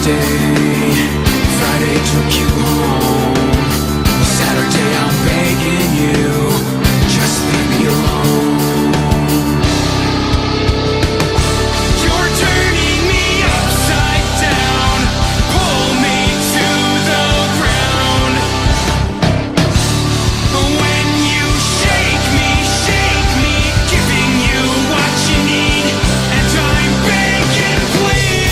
Thursday, Friday took you home. Saturday I'm begging you, just leave me alone. You're turning me upside down, pull me to the ground. When you shake me, giving you what you need, and I'm begging, please.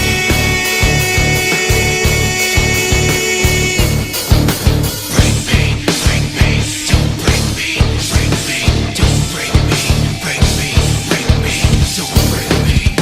Break me, don't break me, don't break me, don't break me.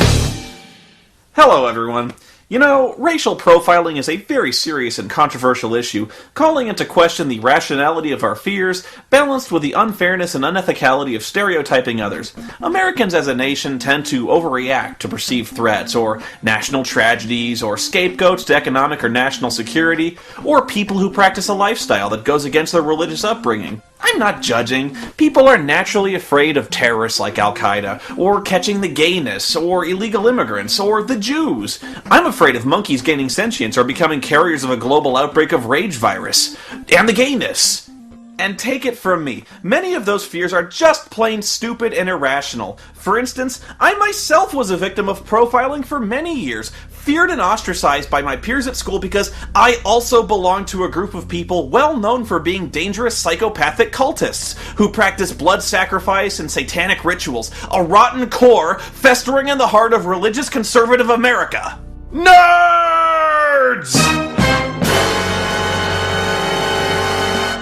Hello, everyone. You know, racial profiling is a very serious and controversial issue, calling into question the rationality of our fears, balanced with the unfairness and unethicality of stereotyping others. Americans as a nation tend to overreact to perceived threats, or national tragedies, or scapegoats to economic or national security, or people who practice a lifestyle that goes against their religious upbringing. I'm not judging. People are naturally afraid of terrorists like Al-Qaeda, or catching the gayness, or illegal immigrants, or the Jews. I'm afraid of monkeys gaining sentience or becoming carriers of a global outbreak of rage virus. And the gayness. And take it from me, many of those fears are just plain stupid and irrational. For instance, I myself was a victim of profiling for many years, feared and ostracized by my peers at school because I also belonged to a group of people well known for being dangerous psychopathic cultists who practice blood sacrifice and satanic rituals, a rotten core festering in the heart of religious conservative America. Nerds!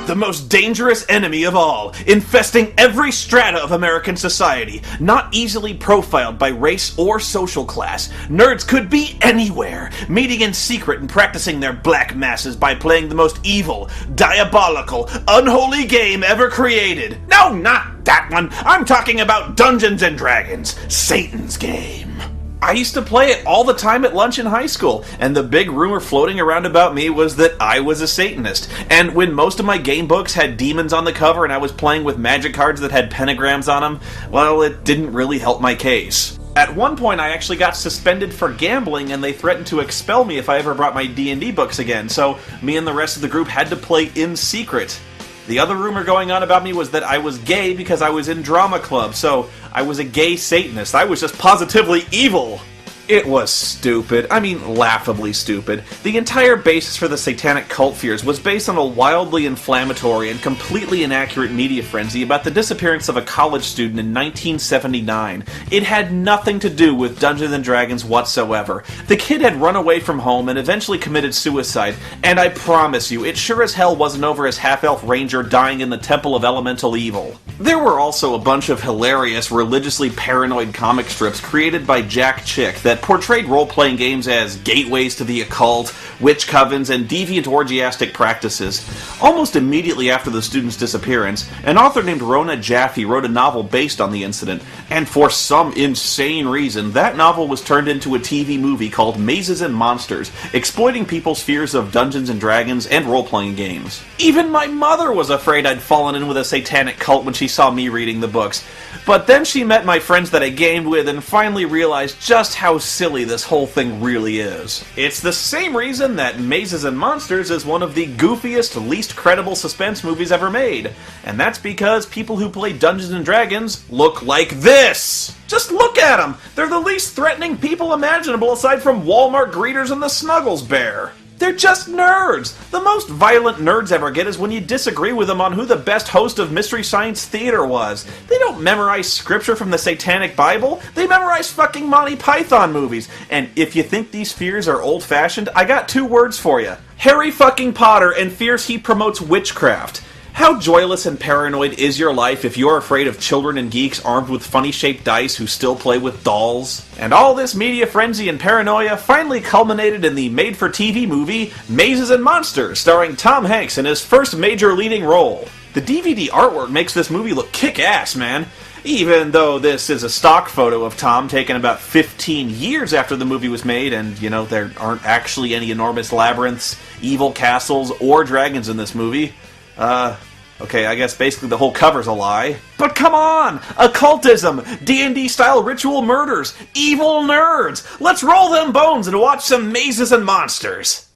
The most dangerous enemy of all, infesting every strata of American society, not easily profiled by race or social class. Nerds could be anywhere, meeting in secret and practicing their black masses by playing the most evil, diabolical, unholy game ever created. No, not that one. I'm talking about Dungeons and Dragons, Satan's game. I used to play it all the time at lunch in high school, and the big rumor floating around about me was that I was a Satanist. And when most of my game books had demons on the cover and I was playing with magic cards that had pentagrams on them, well, it didn't really help my case. At one point, I actually got suspended for gambling, and they threatened to expel me if I ever brought my D&D books again, so me and the rest of the group had to play in secret. The other rumor going on about me was that I was gay because I was in drama club, so I was a gay Satanist. I was just positively evil. It was stupid. I mean, laughably stupid. The entire basis for the satanic cult fears was based on a wildly inflammatory and completely inaccurate media frenzy about the disappearance of a college student in 1979. It had nothing to do with Dungeons & Dragons whatsoever. The kid had run away from home and eventually committed suicide, and I promise you, it sure as hell wasn't over his half-elf ranger dying in the Temple of Elemental Evil. There were also a bunch of hilarious, religiously paranoid comic strips created by Jack Chick that portrayed role-playing games as gateways to the occult, witch covens, and deviant orgiastic practices. Almost immediately after the student's disappearance, an author named Rona Jaffe wrote a novel based on the incident, and for some insane reason, that novel was turned into a TV movie called Mazes and Monsters, exploiting people's fears of Dungeons and Dragons and role-playing games. Even my mother was afraid I'd fallen in with a satanic cult when she saw me reading the books. But then she met my friends that I gamed with and finally realized just how silly this whole thing really is. It's the same reason that Mazes and Monsters is one of the goofiest, least credible suspense movies ever made. And that's because people who play Dungeons and Dragons look like this! Just look at them! They're the least threatening people imaginable aside from Walmart greeters and the Snuggles Bear. They're just nerds! The most violent nerds ever get is when you disagree with them on who the best host of Mystery Science Theater was. They don't memorize scripture from the Satanic Bible, they memorize fucking Monty Python movies. And if you think these fears are old-fashioned, I got two words for you. Harry fucking Potter and fears he promotes witchcraft. How joyless and paranoid is your life if you're afraid of children and geeks armed with funny-shaped dice who still play with dolls? And all this media frenzy and paranoia finally culminated in the made-for-TV movie Mazes and Monsters, starring Tom Hanks in his first major leading role. The DVD artwork makes this movie look kick-ass, man. Even though this is a stock photo of Tom taken about 15 years after the movie was made, and, you know, there aren't actually any enormous labyrinths, evil castles, or dragons in this movie. Okay, I guess basically the whole cover's a lie. But come on! Occultism, D&D style ritual murders, evil nerds! Let's roll them bones and watch some mazes and monsters!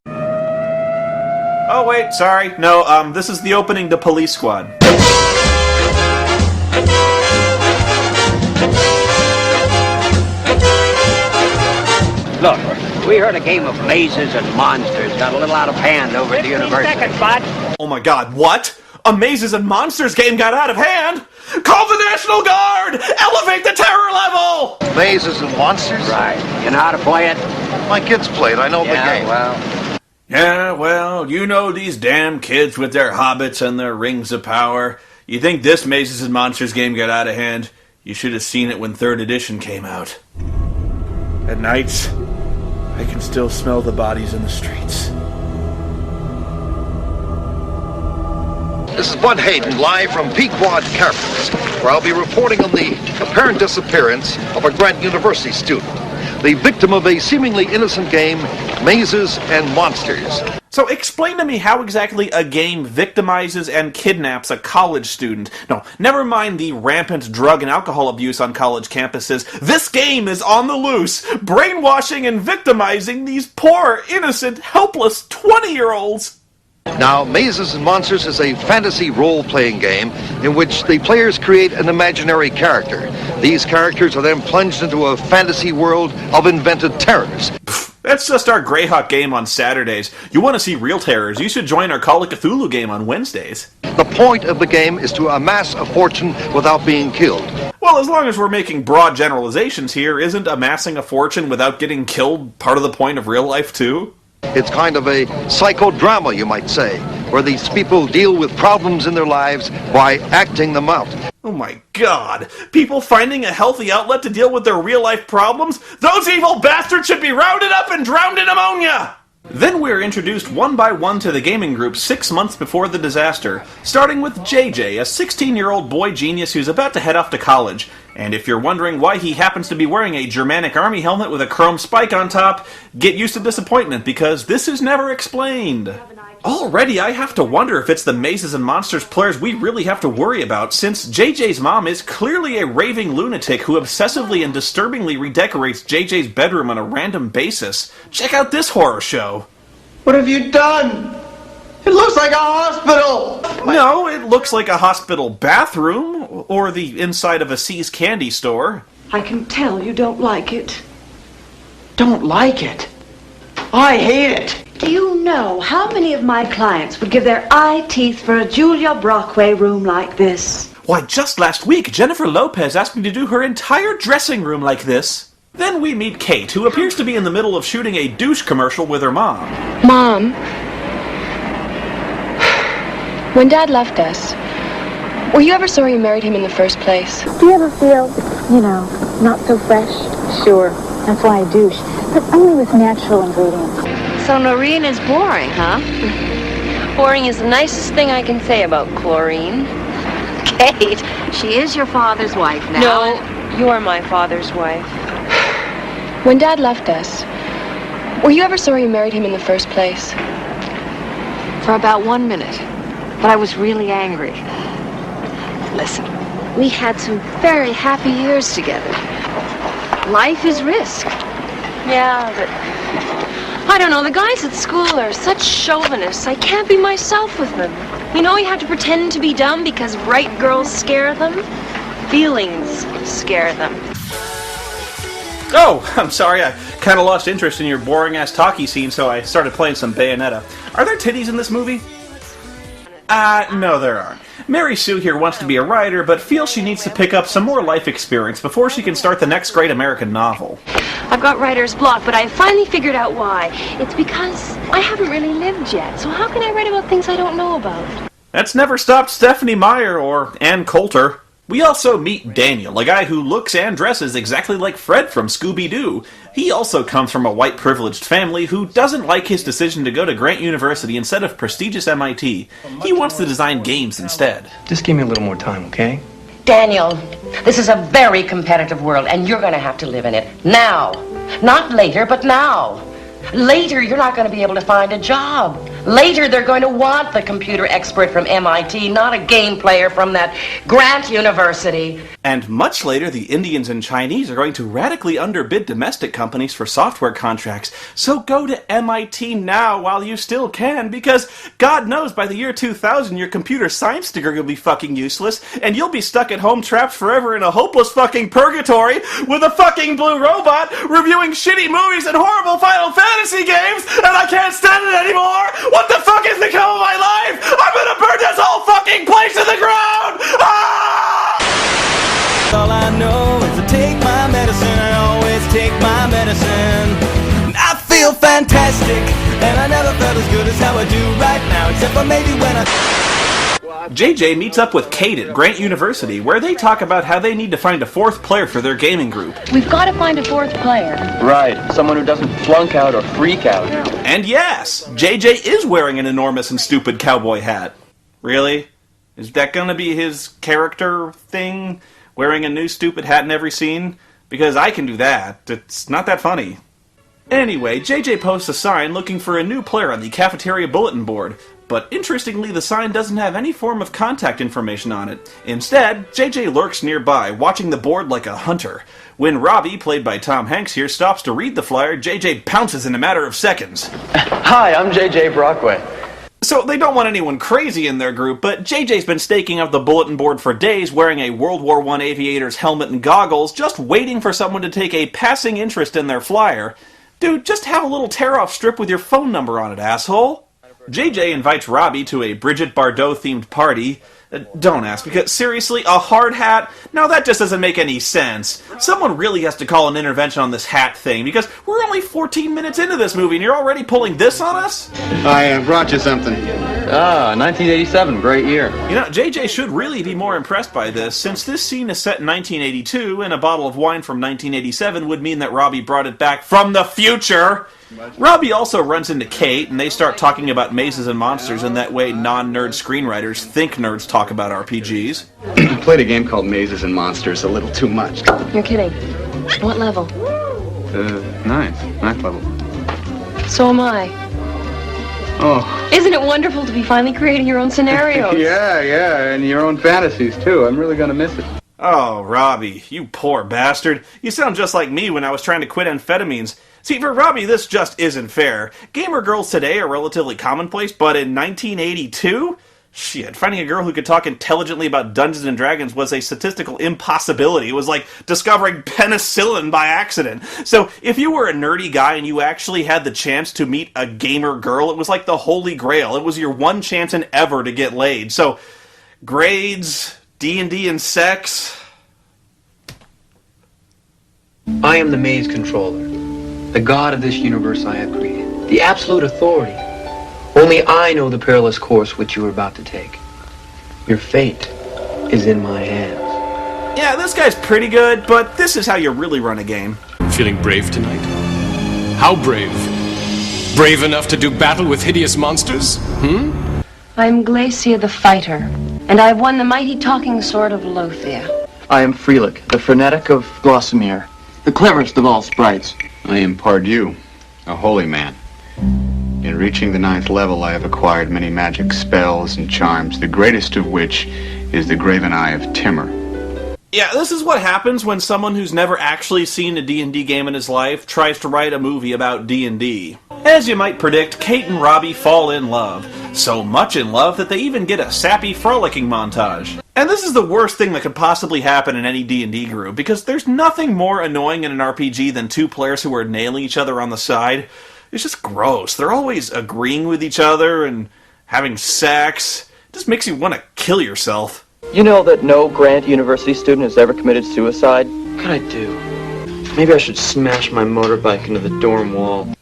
Oh wait, sorry. No, this is the opening to Police Squad. Look, we heard a game of mazes and monsters got a little out of hand over at the university. 15 seconds, bud. Oh my god, what? A Mazes and Monsters game got out of hand? Call the National Guard! Elevate the terror level! Mazes and Monsters? Right. You know how to play it? My kids play it. I know the game. Yeah, well, you know these damn kids with their hobbits and their rings of power. You think this Mazes and Monsters game got out of hand? You should have seen it when 3rd edition came out. At nights, I can still smell the bodies in the streets. This is Bud Hayden, live from Pequod Campus, where I'll be reporting on the apparent disappearance of a Grant University student, the victim of a seemingly innocent game, Mazes and Monsters. So explain to me how exactly a game victimizes and kidnaps a college student. No, never mind the rampant drug and alcohol abuse on college campuses. This game is on the loose, brainwashing and victimizing these poor, innocent, helpless 20-year-olds. Now, Mazes and Monsters is a fantasy role-playing game in which the players create an imaginary character. These characters are then plunged into a fantasy world of invented terrors. That's just our Greyhawk game on Saturdays. You want to see real terrors, you should join our Call of Cthulhu game on Wednesdays. The point of the game is to amass a fortune without being killed. Well, as long as we're making broad generalizations here, isn't amassing a fortune without getting killed part of the point of real life, too? It's kind of a psychodrama, you might say, where these people deal with problems in their lives by acting them out. Oh my god! People finding a healthy outlet to deal with their real-life problems? Those evil bastards should be rounded up and drowned in ammonia! Then we're introduced one by one to the gaming group 6 months before the disaster, starting with JJ, a 16-year-old boy genius who's about to head off to college. And if you're wondering why he happens to be wearing a Germanic army helmet with a chrome spike on top, get used to disappointment, because this is never explained. Already I have to wonder if it's the Mazes and Monsters players we really have to worry about, since JJ's mom is clearly a raving lunatic who obsessively and disturbingly redecorates JJ's bedroom on a random basis. Check out this horror show. What have you done? It looks like a hospital! No, it looks like a hospital bathroom, or the inside of a See's candy store. I can tell you don't like it. Don't like it? I hate it! Do you know how many of my clients would give their eye teeth for a Julia Brockway room like this? Why, just last week, Jennifer Lopez asked me to do her entire dressing room like this. Then we meet Kate, who appears to be in the middle of shooting a douche commercial with her mom. Mom, when Dad left us, were you ever sorry you married him in the first place? Do you ever feel, not so fresh? Sure, that's why I douche, but only with natural ingredients. So Noreen is boring, huh? Boring is the nicest thing I can say about chlorine. Kate, she is your father's wife now. No, you're my father's wife. When Dad left us, were you ever sorry you married him in the first place? For about 1 minute. But I was really angry. Listen, we had some very happy years together. Life is risk. Yeah, but I don't know, the guys at school are such chauvinists. I can't be myself with them. You know, you have to pretend to be dumb because bright girls scare them. Feelings scare them. Oh, I'm sorry, I kind of lost interest in your boring-ass talkie scene, so I started playing some Bayonetta. Are there titties in this movie? No there aren't. Mary Sue here wants to be a writer, but feels she needs to pick up some more life experience before she can start the next great American novel. I've got writer's block, but I finally figured out why. It's because I haven't really lived yet, so how can I write about things I don't know about? That's never stopped Stephanie Meyer or Ann Coulter. We also meet Daniel, a guy who looks and dresses exactly like Fred from Scooby-Doo. He also comes from a white privileged family who doesn't like his decision to go to Grant University instead of prestigious MIT. He wants to design games instead. Just give me a little more time, okay? Daniel, this is a very competitive world, and you're going to have to live in it. Now. Not later, but now. Later, you're not going to be able to find a job. Later, they're going to want the computer expert from MIT, not a game player from that Grant University. And much later, the Indians and Chinese are going to radically underbid domestic companies for software contracts. So go to MIT now while you still can, because God knows by the year 2000 your computer science degree will be fucking useless, and you'll be stuck at home trapped forever in a hopeless fucking purgatory with a fucking blue robot reviewing shitty movies and horrible Final Fantasy games, and I can't stand it anymore! What the fuck has become of my life? I'm gonna burn this whole fucking place to the ground! Ah! All I know is to take my medicine. I always take my medicine. I feel fantastic, and I never felt as good as how I do right now, except for maybe when I... JJ meets up with Kate at Grant University, where they talk about how they need to find a fourth player for their gaming group. We've got to find a fourth player. Right, someone who doesn't flunk out or freak out. And yes, JJ is wearing an enormous and stupid cowboy hat. Really? Is that gonna be his character thing? Wearing a new stupid hat in every scene? Because I can do that. It's not that funny. Anyway, JJ posts a sign looking for a new player on the cafeteria bulletin board. But interestingly, the sign doesn't have any form of contact information on it. Instead, JJ lurks nearby, watching the board like a hunter. When Robbie, played by Tom Hanks here, stops to read the flyer, JJ pounces in a matter of seconds. Hi, I'm JJ Brockway. So they don't want anyone crazy in their group, but JJ's been staking out the bulletin board for days wearing a World War I aviator's helmet and goggles, just waiting for someone to take a passing interest in their flyer. Dude, just have a little tear-off strip with your phone number on it, asshole. JJ invites Robbie to a Bridget Bardot-themed party. Don't ask, because seriously, a hard hat? No, that just doesn't make any sense. Someone really has to call an intervention on this hat thing, because we're only 14 minutes into this movie and you're already pulling this on us? I brought you something. Ah, 1987, great year. You know, JJ should really be more impressed by this, since this scene is set in 1982, and a bottle of wine from 1987 would mean that Robbie brought it back from the future! Robbie also runs into Kate, and they start talking about mazes and monsters in that way non-nerd screenwriters think nerds talk about RPGs. I played a game called Mazes and Monsters a little too much. You're kidding. What level? Ninth level. So am I. Oh. Isn't it wonderful to be finally creating your own scenarios? Yeah, and your own fantasies, too. I'm really gonna miss it. Oh, Robbie, you poor bastard. You sound just like me when I was trying to quit amphetamines. See, for Robbie, this just isn't fair. Gamer girls today are relatively commonplace, but in 1982? Shit, finding a girl who could talk intelligently about Dungeons and Dragons was a statistical impossibility. It was like discovering penicillin by accident. So, if you were a nerdy guy and you actually had the chance to meet a gamer girl, it was like the holy grail. It was your one chance in ever to get laid. So, grades, D&D, and sex... I am the maze controller, the god of this universe I have created, the absolute authority. Only I know the perilous course which you are about to take. Your fate is in my hands. Yeah, this guy's pretty good, but this is how you really run a game. Feeling brave tonight? How brave? Brave enough to do battle with hideous monsters? I'm Glacia the Fighter, and I've won the mighty talking sword of Lothia. I am Freelick, the frenetic of Glossamere, the cleverest of all sprites. I am Pardieu, a holy man. In reaching the 9th level, I have acquired many magic spells and charms, the greatest of which is the Graven Eye of Timur. Yeah, this is what happens when someone who's never actually seen a D&D game in his life tries to write a movie about D&D. As you might predict, Kate and Robbie fall in love. So much in love that they even get a sappy frolicking montage. And this is the worst thing that could possibly happen in any D&D group, because there's nothing more annoying in an RPG than two players who are nailing each other on the side. It's just gross. They're always agreeing with each other and having sex. It just makes you want to kill yourself. You know that no Grant University student has ever committed suicide? What could I do? Maybe I should smash my motorbike into the dorm wall.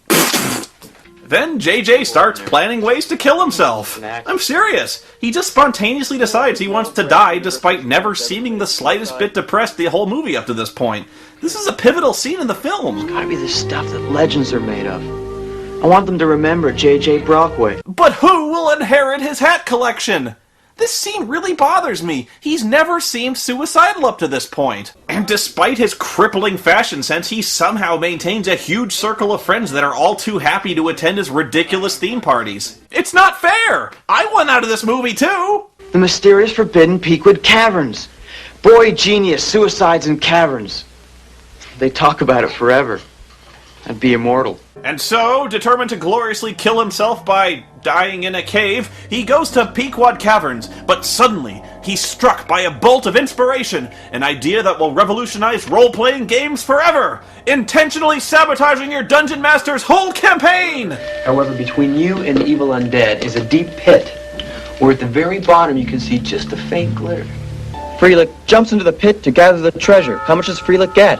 Then JJ starts planning ways to kill himself. I'm serious. He just spontaneously decides he wants to die despite never seeming the slightest bit depressed the whole movie up to this point. This is a pivotal scene in the film. It's gotta be the stuff that legends are made of. I want them to remember J.J. Brockway. But who will inherit his hat collection? This scene really bothers me. He's never seemed suicidal up to this point. And despite his crippling fashion sense, he somehow maintains a huge circle of friends that are all too happy to attend his ridiculous theme parties. It's not fair! I want out of this movie too! The mysterious forbidden Peakwood Caverns. Boy genius, suicides in caverns. They talk about it forever. I'd be immortal. And so, determined to gloriously kill himself by dying in a cave, he goes to Pequod Caverns, but suddenly he's struck by a bolt of inspiration, an idea that will revolutionize role-playing games forever, intentionally sabotaging your Dungeon Master's whole campaign! However, between you and the evil undead is a deep pit, where at the very bottom you can see just a faint glitter. Freelick jumps into the pit to gather the treasure. How much does Freelick get?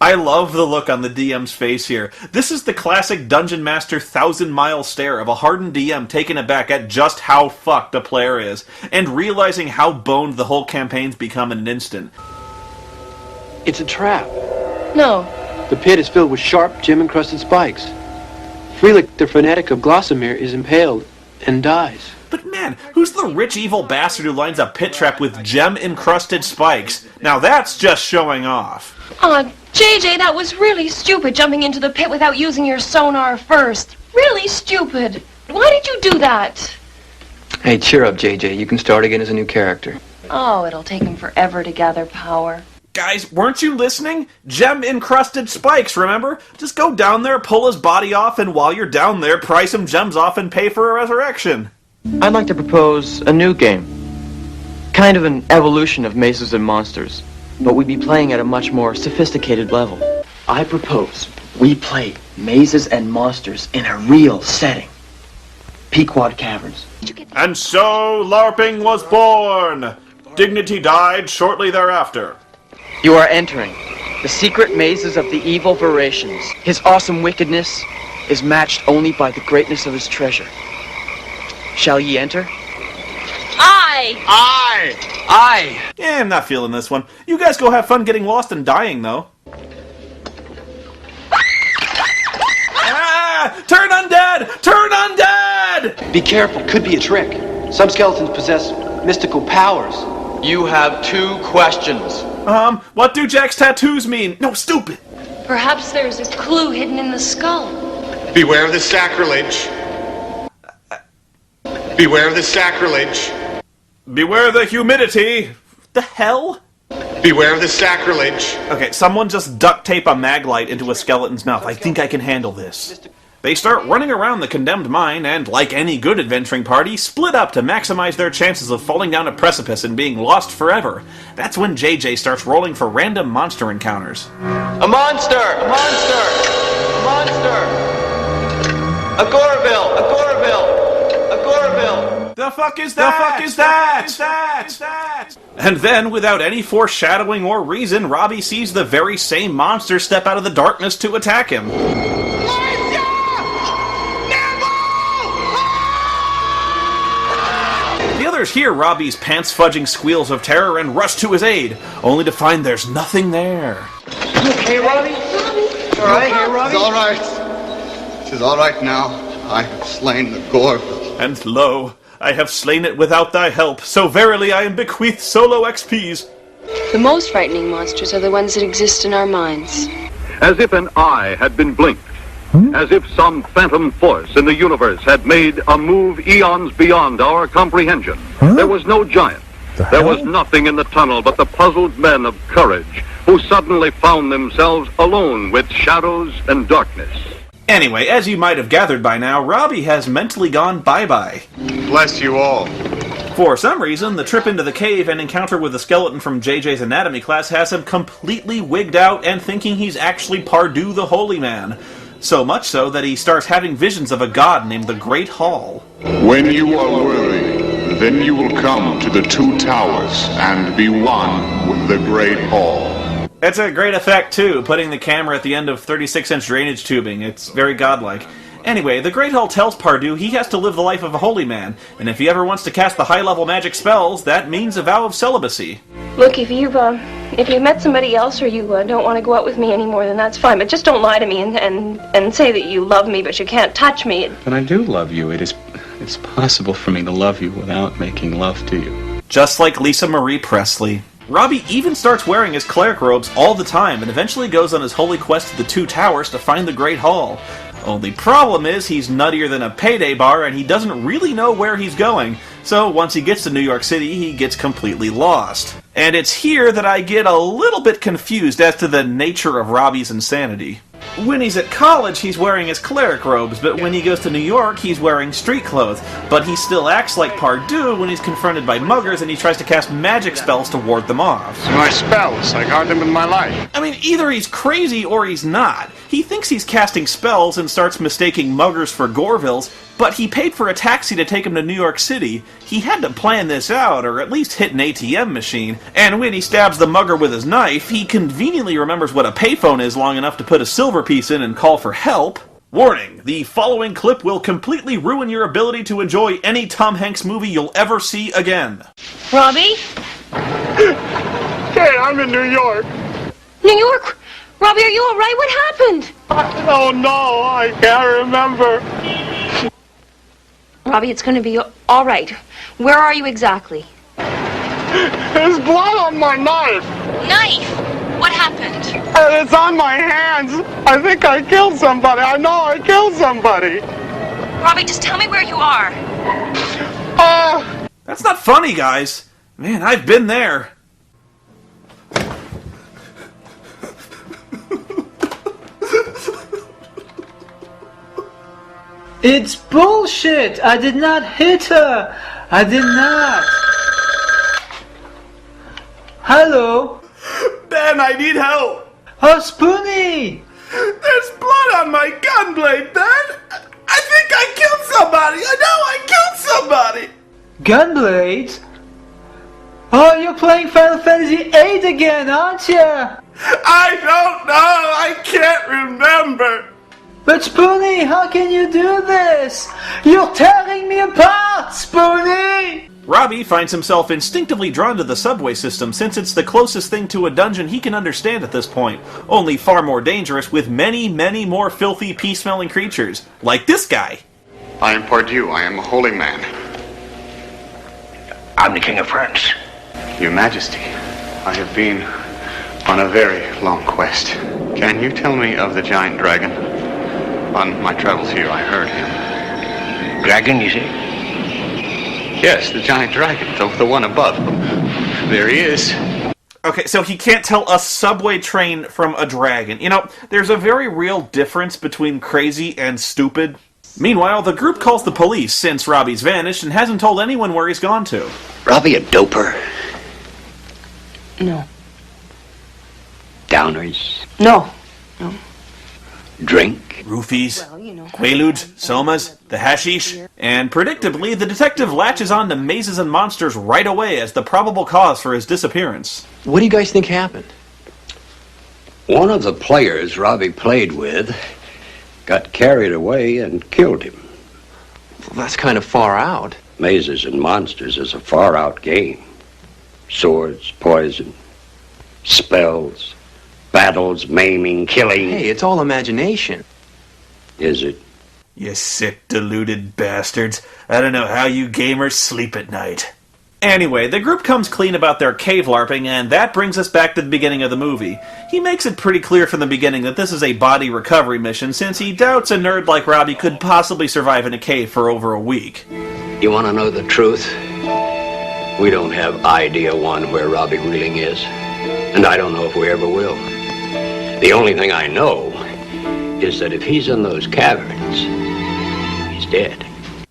I love the look on the DM's face here. This is the classic Dungeon Master 1,000-mile stare of a hardened DM taken aback at just how fucked a player is, and realizing how boned the whole campaign's become in an instant. It's a trap. No. The pit is filled with sharp, gem-encrusted spikes. Freelick, the fanatic of Glossamere, is impaled and dies. But man, who's the rich evil bastard who lines a pit trap with gem-encrusted spikes? Now that's just showing off. Aw, JJ, that was really stupid, jumping into the pit without using your sonar first. Really stupid. Why did you do that? Hey, cheer up, JJ. You can start again as a new character. Oh, it'll take him forever to gather power. Guys, weren't you listening? Gem-encrusted spikes, remember? Just go down there, pull his body off, and while you're down there, pry some gems off and pay for a resurrection. I'd like to propose a new game. Kind of an evolution of Mazes and Monsters, but we'd be playing at a much more sophisticated level. I propose we play Mazes and Monsters in a real setting. Pequod Caverns. And so LARPing was born! Dignity died shortly thereafter. You are entering the secret mazes of the evil Verations. His awesome wickedness is matched only by the greatness of his treasure. Shall ye enter? Aye! Yeah, I'm not feeling this one. You guys go have fun getting lost and dying, though. Ah! Turn undead! Turn undead! Be careful, could be a trick. Some skeletons possess mystical powers. You have 2 questions. What do Jack's tattoos mean? No, stupid! Perhaps there's a clue hidden in the skull. Beware of the sacrilege. Beware of the sacrilege. Beware the humidity! The hell? Beware of the sacrilege. Okay, someone just duct tape a mag light into a skeleton's mouth. I think I can handle this. They start running around the condemned mine and, like any good adventuring party, split up to maximize their chances of falling down a precipice and being lost forever. That's when JJ starts rolling for random monster encounters. A monster! A monster! A monster! Agorville! Agorville! Agorville! The fuck is that? And then, without any foreshadowing or reason, Robbie sees the very same monster step out of the darkness to attack him. The others hear Robbie's pants-fudging squeals of terror and rush to his aid, only to find there's nothing there. Hey, Robbie? All right, hey, Robbie? It's all right. It is all right now. I have slain the Gorville. And lo, I have slain it without thy help, so verily I am bequeathed solo XPs. The most frightening monsters are the ones that exist in our minds. As if an eye had been blinked. As if some phantom force in the universe had made a move eons beyond our comprehension. There was no giant. There was nothing in the tunnel but the puzzled men of courage who suddenly found themselves alone with shadows and darkness. Anyway, as you might have gathered by now, Robbie has mentally gone bye-bye. Bless you all. For some reason, the trip into the cave and encounter with the skeleton from JJ's anatomy class has him completely wigged out and thinking he's actually Pardue the Holy Man. So much so that he starts having visions of a god named the Great Hall. When you are worthy, then you will come to the 2 towers and be one with the Great Hall. It's a great effect, too, putting the camera at the end of 36-inch drainage tubing. It's very godlike. Anyway, the Great Hall tells Pardue he has to live the life of a holy man, and if he ever wants to cast the high-level magic spells, that means a vow of celibacy. Look, if you've met somebody else or you don't want to go out with me anymore, then that's fine. But just don't lie to me and say that you love me, but you can't touch me. But I do love you. It is it's possible for me to love you without making love to you. Just like Lisa Marie Presley. Robbie even starts wearing his cleric robes all the time and eventually goes on his holy quest to the Two Towers to find the Great Hall. Only problem is he's nuttier than a payday bar and he doesn't really know where he's going, so once he gets to New York City, he gets completely lost. And it's here that I get a little bit confused as to the nature of Robbie's insanity. When he's at college, he's wearing his cleric robes, but when he goes to New York, he's wearing street clothes. But he still acts like Pardue when he's confronted by muggers and he tries to cast magic spells to ward them off. My spells, I guard them with my life. I mean, either he's crazy or he's not. He thinks he's casting spells and starts mistaking muggers for Gorvilles, but he paid for a taxi to take him to New York City. He had to plan this out, or at least hit an ATM machine, and when he stabs the mugger with his knife, he conveniently remembers what a payphone is long enough to put a silver piece in and call for help. Warning, the following clip will completely ruin your ability to enjoy any Tom Hanks movie you'll ever see again. Robbie? Hey, I'm in New York. New York? Robbie, are you all right? What happened? Oh no, I can't remember. Robbie, it's going to be all right. Where are you exactly? There's blood on my knife. Knife? What happened? And it's on my hands. I think I killed somebody. I know I killed somebody. Robbie, just tell me where you are. That's not funny, guys. Man, I've been there. It's bullshit! I did not hit her! I did not! Hello? Ben, I need help! Oh, Spoony! There's blood on my gunblade, Ben! I think I killed somebody! I know I killed somebody! Gunblade? Oh, you're playing Final Fantasy VIII again, aren't you? I don't know! I can't remember! But Spoony, how can you do this? You're tearing me apart, Spoony! Robbie finds himself instinctively drawn to the subway system since it's the closest thing to a dungeon he can understand at this point, only far more dangerous with many, many more filthy, pea-smelling creatures, like this guy. I am Pardue. I am a holy man. I'm the King of France. Your Majesty, I have been on a very long quest. Can you tell me of the giant dragon? On my travels here, I heard him. Dragon, you say? Yes, the giant dragon, the one above. There he is. Okay, so he can't tell a subway train from a dragon. You know, there's a very real difference between crazy and stupid. Meanwhile, the group calls the police since Robbie's vanished and hasn't told anyone where he's gone to. Robbie a doper? No. Downers? No. Drink? Roofies, Quaaludes, Somas, the hashish, and predictably, the detective latches on to mazes and monsters right away as the probable cause for his disappearance. What do you guys think happened? One of the players Robbie played with got carried away and killed him. Well, that's kind of far out. Mazes and Monsters is a far-out game. Swords, poison, spells, battles, maiming, killing. Hey, it's all imagination. Is it? You sick, deluded bastards. I don't know how you gamers sleep at night. Anyway, the group comes clean about their cave LARPing, and that brings us back to the beginning of the movie. He makes it pretty clear from the beginning that this is a body recovery mission, since he doubts a nerd like Robbie could possibly survive in a cave for over a week. You want to know the truth? We don't have idea one where Robbie really is, and I don't know if we ever will. The only thing I know is that if he's in those caverns, he's dead.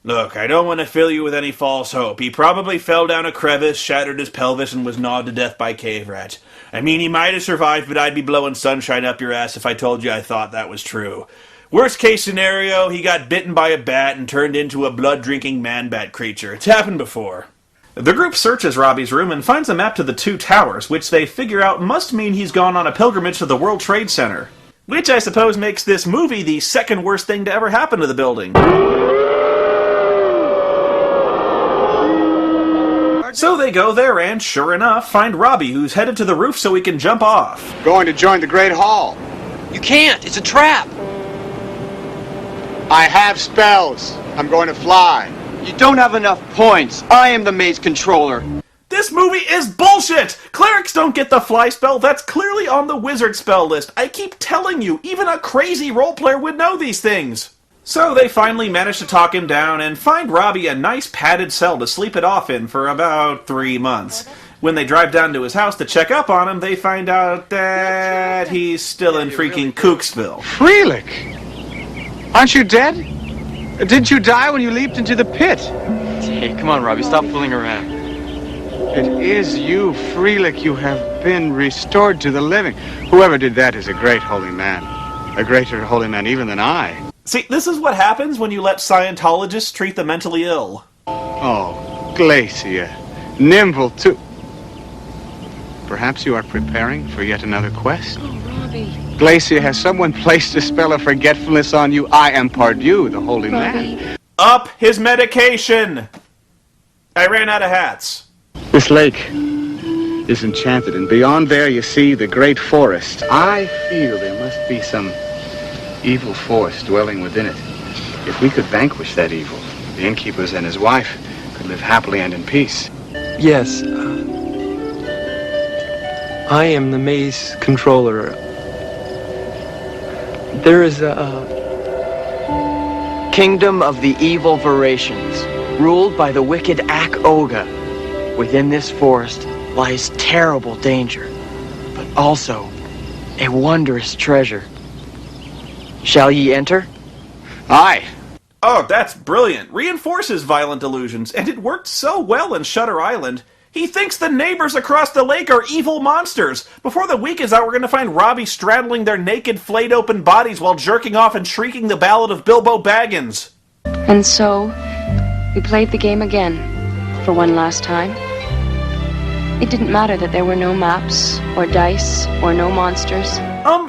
Look, I don't want to fill you with any false hope. He probably fell down a crevice, shattered his pelvis, and was gnawed to death by cave rats. I mean, he might have survived, but I'd be blowing sunshine up your ass if I told you I thought that was true. Worst case scenario, he got bitten by a bat and turned into a blood-drinking man-bat creature. It's happened before. The group searches Robbie's room and finds a map to the Two Towers, which they figure out must mean he's gone on a pilgrimage to the World Trade Center. Which I suppose makes this movie the second worst thing to ever happen to the building. So they go there and, sure enough, find Robbie, who's headed to the roof so he can jump off. Going to join the Great Hall. You can't. It's a trap. I have spells. I'm going to fly. You don't have enough points. I am the maze controller. This movie is bullshit! Clerics don't get the fly spell. That's clearly on the wizard spell list. I keep telling you, even a crazy role player would know these things. So they finally manage to talk him down and find Robbie a nice padded cell to sleep it off in for about 3 months. When they drive down to his house to check up on him, they find out that he's still in freaking Kooksville. Freelik! Aren't you dead? Didn't you die when you leaped into the pit? Hey, come on, Robbie. Stop fooling around. It is you, Freelik. You have been restored to the living. Whoever did that is a great holy man. A greater holy man even than I. See, this is what happens when you let Scientologists treat the mentally ill. Oh, Glacia. Nimble, too. Perhaps you are preparing for yet another quest? Oh, Robbie. Glacia, has someone placed a spell of forgetfulness on you? I am Pardieu, the holy man. Up his medication! I ran out of hats. This lake is enchanted, and beyond there you see the great forest. I feel there must be some evil force dwelling within it. If we could vanquish that evil, the innkeepers and his wife could live happily and in peace. Yes, I am the maze controller. There is a Kingdom of the Evil Verations, ruled by the wicked Ak-Oga. Within this forest lies terrible danger, but also a wondrous treasure. Shall ye enter? Aye. Oh, that's brilliant. Reinforces violent delusions, and it worked so well in Shutter Island. He thinks the neighbors across the lake are evil monsters. Before the week is out, we're going to find Robbie straddling their naked, flayed-open bodies while jerking off and shrieking the ballad of Bilbo Baggins. And so, we played the game again, for one last time. It didn't matter that there were no maps, or dice, or no monsters.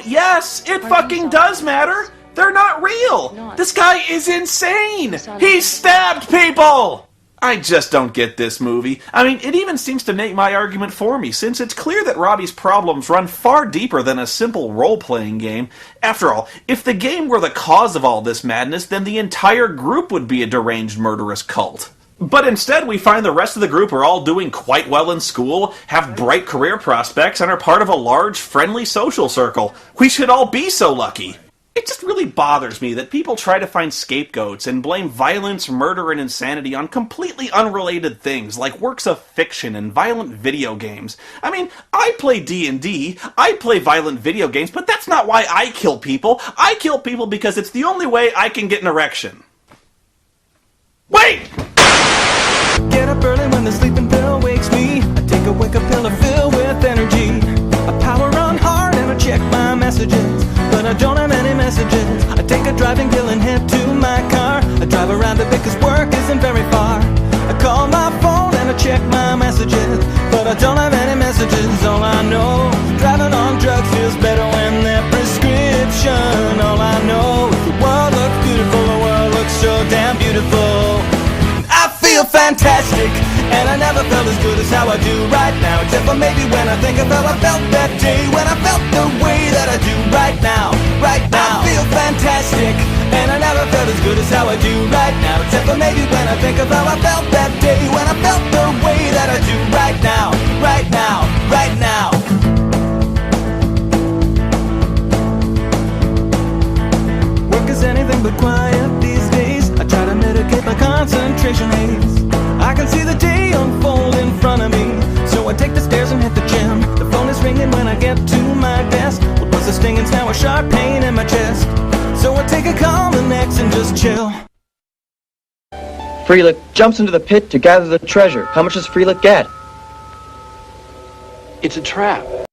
Yes, it fucking does matter. They're not real. This guy is insane. He stabbed people. I just don't get this movie. I mean, it even seems to make my argument for me, since it's clear that Robbie's problems run far deeper than a simple role-playing game. After all, if the game were the cause of all this madness, then the entire group would be a deranged, murderous cult. But instead, we find the rest of the group are all doing quite well in school, have bright career prospects, and are part of a large, friendly social circle. We should all be so lucky. It just really bothers me that people try to find scapegoats and blame violence, murder, and insanity on completely unrelated things like works of fiction and violent video games. I mean, I play D&D, I play violent video games, but that's not why I kill people. I kill people because it's the only way I can get an erection. Wait! Get up early when the sleeping pill wakes me. I take a wake-up pill to fill with energy. I power on hard and I check my messages, but I don't have any messages. I take a driving pill and head to my car. I drive around a bit cause work isn't very far. I call my phone and I check my messages, but I don't have any messages. All I know is driving on drugs feels better when they're prescription. All I know is the world looks beautiful, the world looks so damn beautiful. I feel fantastic, and I never felt as good as how I do right now. Except for maybe when I think of how I felt that day, when I felt the way that I do right now, right now. I feel fantastic, and I never felt as good as how I do right now. Except for maybe when I think of how I felt that day, when I felt the way that I do right now, right now, right now. Work is anything but quiet these days. I try to mitigate my concentration haze. I can see the day unfold in front of me, so I take the stairs and hit the gym. The phone is ringing when I get to my desk. What was the sting? It's now a sharp pain in my chest. So I take a calm and next and just chill. Freelik jumps into the pit to gather the treasure. How much does Freelik get? It's a trap.